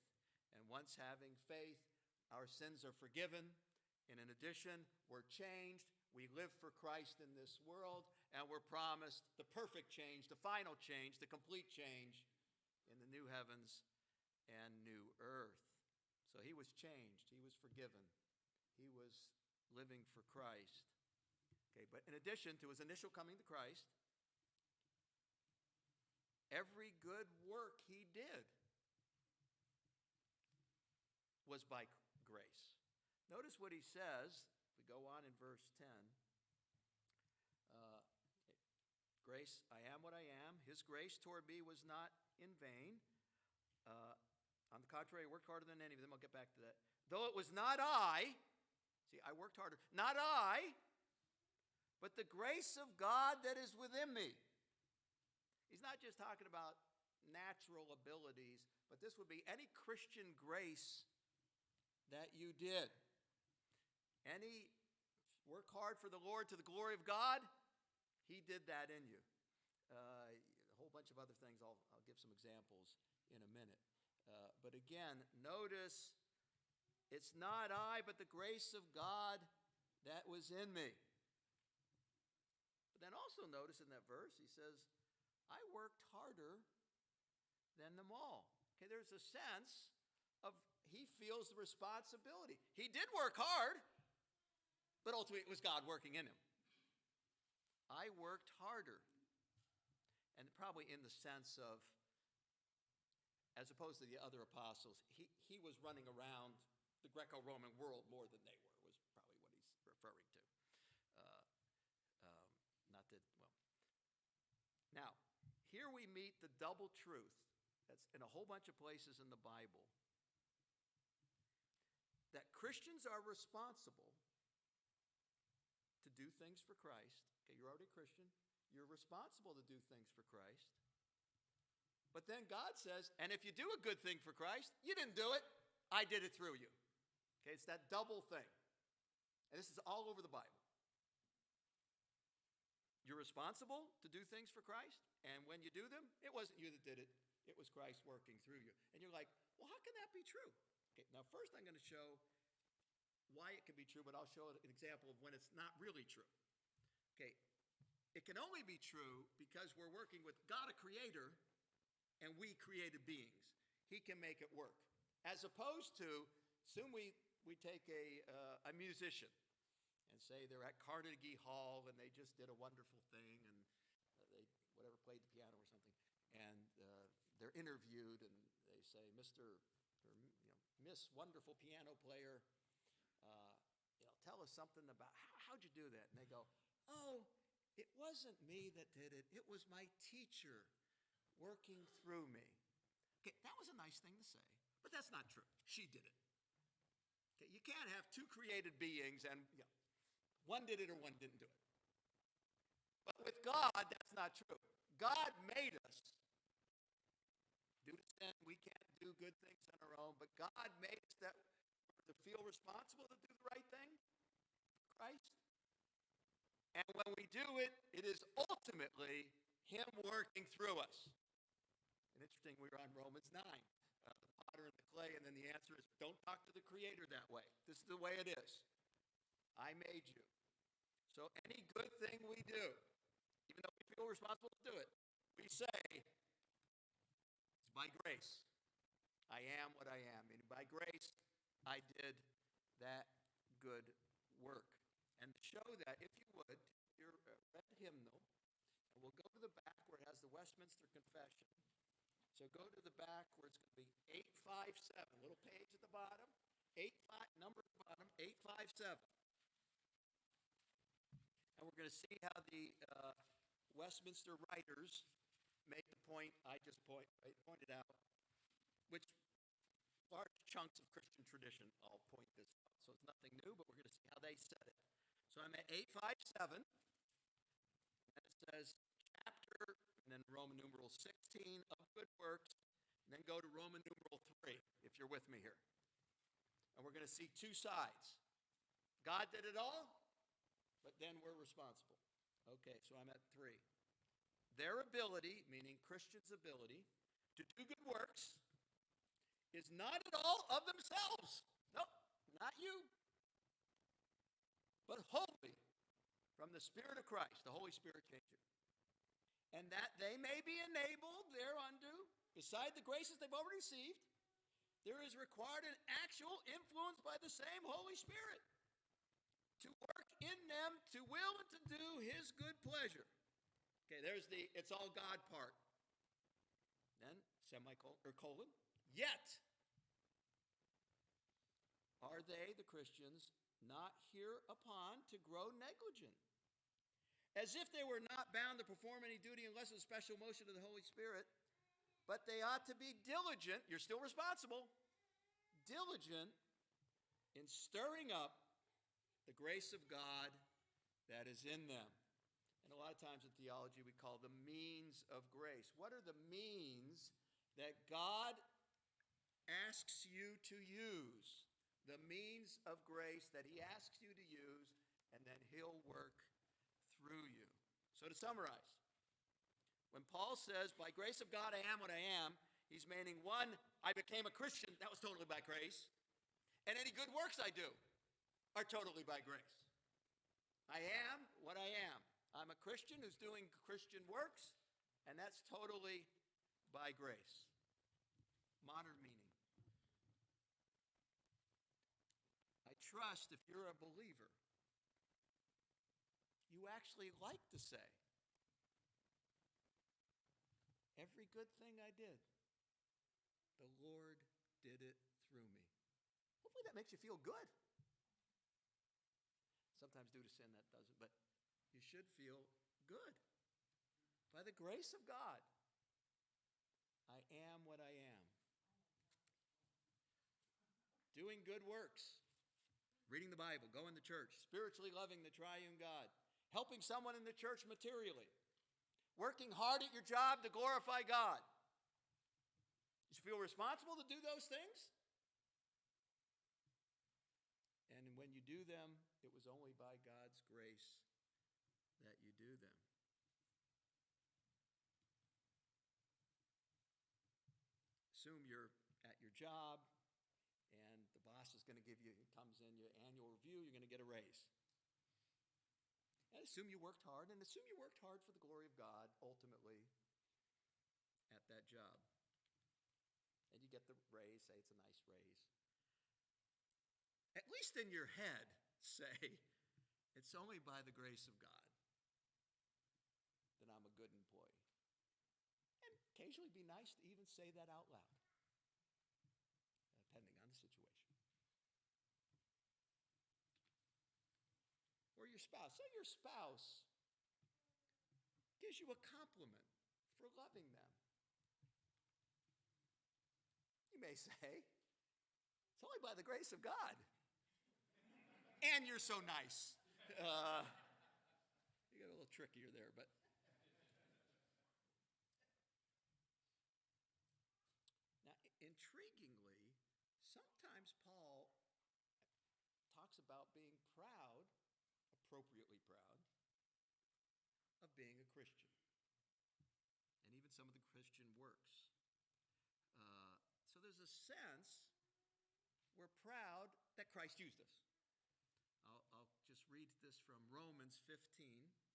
And once having faith, our sins are forgiven. And in addition, we're changed. We live for Christ in this world. And we're promised the perfect change, the final change, the complete change in the new heavens and new earth. So he was changed. He was forgiven. He was living for Christ. Okay, but in addition to his initial coming to Christ, every good work he did was by grace. Notice what he says. We go on in verse 10. Grace, I am what I am. His grace toward me was not in vain. On the contrary, I worked harder than any of them. I'll get back to that. Though it was not I, see, I worked harder. Not I, but the grace of God that is within me. He's not just talking about natural abilities, but this would be any Christian grace that you did. Any work hard for the Lord to the glory of God, he did that in you. A whole bunch of other things, I'll give some examples in a minute. But again, notice it's not I, but the grace of God that was in me. But then also notice in that verse, he says, I worked harder than them all. Okay, there's a sense of he feels the responsibility. He did work hard, but ultimately it was God working in him. I worked harder. And probably in the sense of, as opposed to the other apostles, he was running around the Greco-Roman world more than they were, was probably what he's referring to. Now, here we meet the double truth that's in a whole bunch of places in the Bible, that Christians are responsible to do things for Christ. Okay, you're already a Christian. You're responsible to do things for Christ. But then God says, and if you do a good thing for Christ, you didn't do it. I did it through you. Okay, it's that double thing. And this is all over the Bible. You're responsible to do things for Christ, and when you do them, it wasn't you that did it. It was Christ working through you. And you're like, well, how can that be true? Okay, now first I'm going to show why it can be true, but I'll show an example of when it's not really true. Okay, it can only be true because we're working with God, a creator, and we created beings. He can make it work. As opposed to, assume we take a musician and say they're at Carnegie Hall and they just did a wonderful thing and they played the piano or something, and they're interviewed and they say, Mr. or Miss Wonderful Piano Player, tell us something about how'd you do that? And they go, oh, it wasn't me that did it. It was my teacher working through me. Okay, that was a nice thing to say, but that's not true. She did it. Okay, you can't have two created beings and one did it or one didn't do it. But with God, that's not true. God made us. Due to sin, we can't do good things on our own, but God made us that to feel responsible to do the right thing for Christ. And when we do it, it is ultimately Him working through us. And interesting, we were on Romans 9, the potter and the clay, and then the answer is, don't talk to the Creator that way. This is the way it is. I made you. So any good thing we do, even though we feel responsible to do it, we say, it's by grace. I am what I am. And by grace, I did that good work. And to show that, if you would, your red hymnal, and we'll go to the back where it has the Westminster Confession. So go to the back where it's going to be 857, little page at the bottom, number at the bottom, 857. And we're going to see how the Westminster writers make the point I just pointed out, which large chunks of Christian tradition all point this out. So it's nothing new, but we're going to see how they said it. So I'm at 857, and it says chapter, and then Roman numeral 16 of good works, and then go to Roman numeral 3, if you're with me here. And we're going to see two sides. God did it all, but then we're responsible. Okay, so I'm at 3. Their ability, meaning Christians' ability, to do good works is not at all of themselves. Nope, not you. But wholly from the Spirit of Christ, the Holy Spirit changer. And that they may be enabled thereunto, beside the graces they've already received, there is required an actual influence by the same Holy Spirit to work in them to will and to do His good pleasure. Okay, there's the it's all God part. Then, semicolon, yet are they, the Christians, not hereupon to grow negligent, as if they were not bound to perform any duty unless a special motion of the Holy Spirit, but they ought to be diligent, you're still responsible, diligent in stirring up the grace of God that is in them. And a lot of times in theology we call the means of grace. What are the means that God asks you to use? The means of grace that He asks you to use, and then He'll work through you. So to summarize, when Paul says, by grace of God I am what I am, he's meaning, one, I became a Christian, that was totally by grace. And any good works I do are totally by grace. I am what I am. I'm a Christian who's doing Christian works, and that's totally by grace. Modern meaning. I trust if you're a believer, you actually like to say, every good thing I did, the Lord did it through me. Hopefully that makes you feel good. Sometimes due to sin that doesn't, but you should feel good. By the grace of God, I am what I am. Doing good works, reading the Bible, going to church, spiritually loving the triune God, helping someone in the church materially, working hard at your job to glorify God. Did you feel responsible to do those things? And when you do them, it was only by God's grace that you do them. Assume you're at your job and the boss is going to give you, comes in your annual review, you're going to get a raise. And assume you worked hard, and assume you worked hard for the glory of God, ultimately, at that job. And you get the raise, say it's a nice raise. At least in your head, say, it's only by the grace of God that I'm a good employee. And occasionally be nice to even say that out loud, depending on the situation. Or your spouse. Say your spouse gives you a compliment for loving them. You may say, it's only by the grace of God. And you're so nice. You got a little trickier there, but. Now, intriguingly, sometimes Paul talks about being proud, appropriately proud, of being a Christian. And even some of the Christian works. So there's a sense we're proud that Christ used us. I'll just read this from Romans 15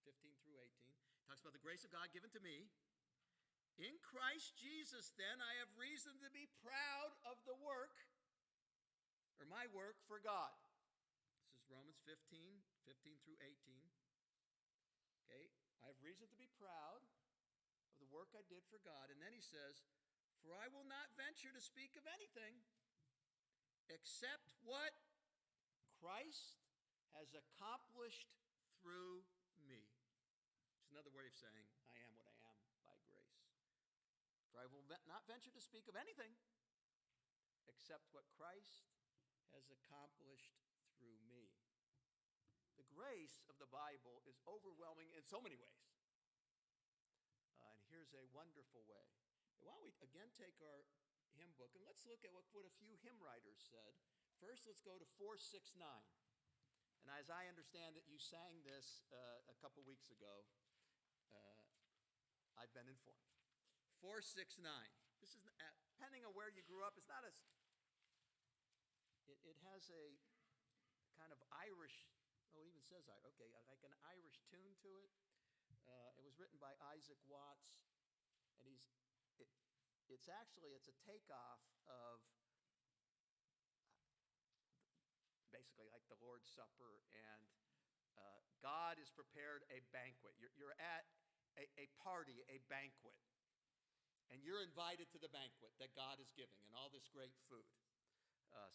through 18. It talks about the grace of God given to me. In Christ Jesus, then, I have reason to be proud of the work, or my work for God. This is Romans 15 through 18. Okay, I have reason to be proud of the work I did for God. And then he says, for I will not venture to speak of anything except what Christ has accomplished through me. It's another way of saying, I am what I am by grace. For I will not venture to speak of anything except what Christ has accomplished through me. The grace of the Bible is overwhelming in so many ways. And here's a wonderful way. Why don't we again take our hymn book and let's look at what a few hymn writers said. First, let's go to 469. And as I understand it, you sang this a couple weeks ago. I've been informed. 469. This is, depending on where you grew up, it's not as, it has a kind of Irish, it even says, okay, like an Irish tune to it. It was written by Isaac Watts, and it's a takeoff of basically like the Lord's Supper, and God has prepared a banquet. You're at a party, a banquet, and you're invited to the banquet that God is giving and all this great food.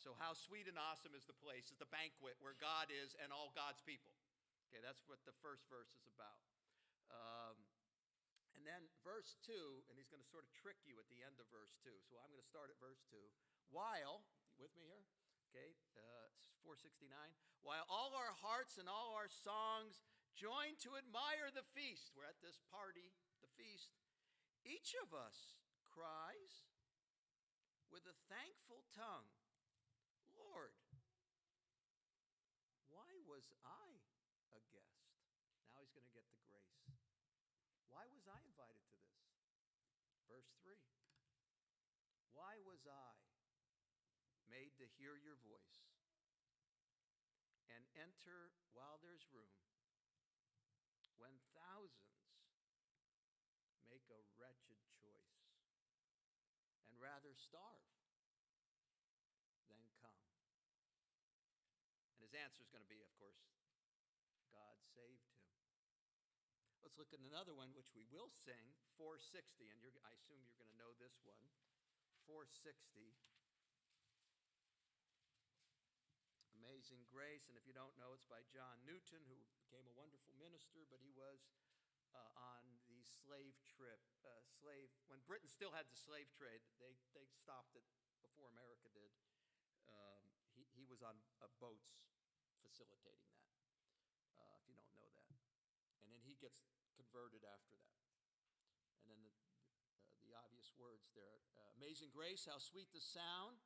So how sweet and awesome is the place, is the banquet where God is and all God's people. Okay, that's what the first verse is about. And then verse 2, and he's going to sort of trick you at the end of verse 2. So I'm going to start at verse 2. While, with me here? Okay, 469. While all our hearts and all our songs join to admire the feast. We're at this party, the feast. Each of us cries with a thankful tongue, Lord, why was I a guest? Now he's going to get the grace. Why was I invited to this? Verse 3. Why was I made to hear your voice and enter while there's room when thousands make a wretched choice and rather starve than come? And his answer is going to be, of course, God saved him. Let's look at another one, which we will sing, 460, and I assume you're going to know this one, 460. Amazing Grace, and if you don't know, it's by John Newton, who became a wonderful minister, but he was on the slave trip. When Britain still had the slave trade, they stopped it before America did. He was on boats facilitating that, if you don't know that. he gets converted after that. And then the obvious words there. Amazing grace, how sweet the sound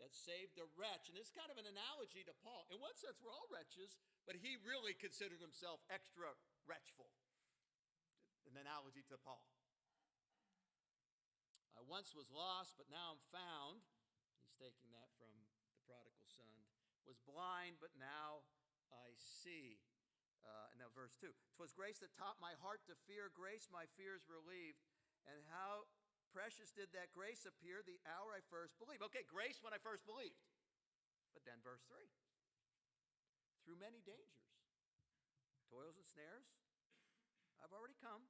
that saved a wretch. And it's kind of an analogy to Paul. In one sense, we're all wretches, but he really considered himself extra wretchful. An analogy to Paul. I once was lost, but now I'm found. He's taking that from the prodigal son. Was blind, but now I see. And now verse 2. 'Twas grace that taught my heart to fear, grace my fears relieved. And how precious did that grace appear the hour I first believed. Okay, grace when I first believed. But then verse 3. Through many dangers, toils and snares, I've already come.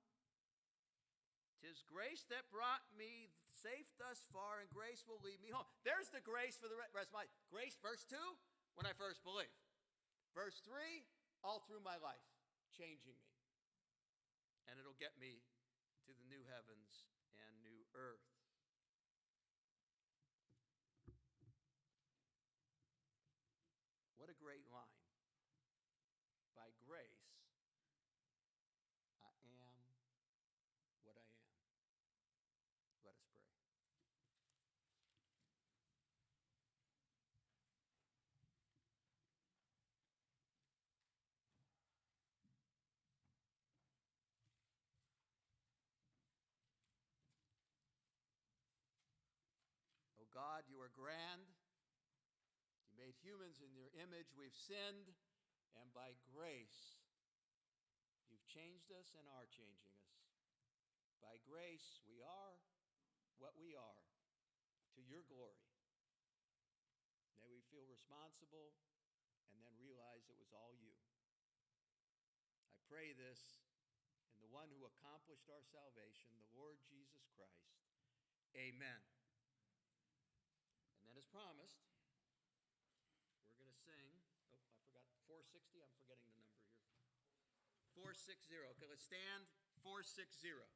'Tis grace that brought me safe thus far, and grace will lead me home. There's the grace for the rest of my life. Grace, verse 2, when I first believed. Verse 3, all through my life, changing me. And it'll get me to the new heavens and new earth. What a great line. By grace, I am what I am. Let us pray. Oh God, you are grand. You made humans in your image. We've sinned, and by grace, you've changed us and are changing us. By grace, we are what we are, to your glory. May we feel responsible and then realize it was all you. I pray this in the one who accomplished our salvation, the Lord Jesus Christ. Amen. And then as promised, we're going to sing. Oh, I forgot 460. I'm forgetting the number here. 460. Okay, let's stand. 460.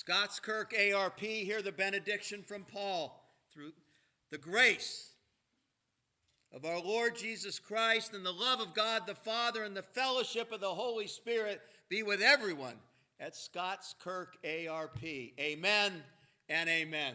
Scots Kirk ARP, hear the benediction from Paul. Through the grace of our Lord Jesus Christ and the love of God the Father and the fellowship of the Holy Spirit be with everyone at Scots Kirk ARP. Amen and amen.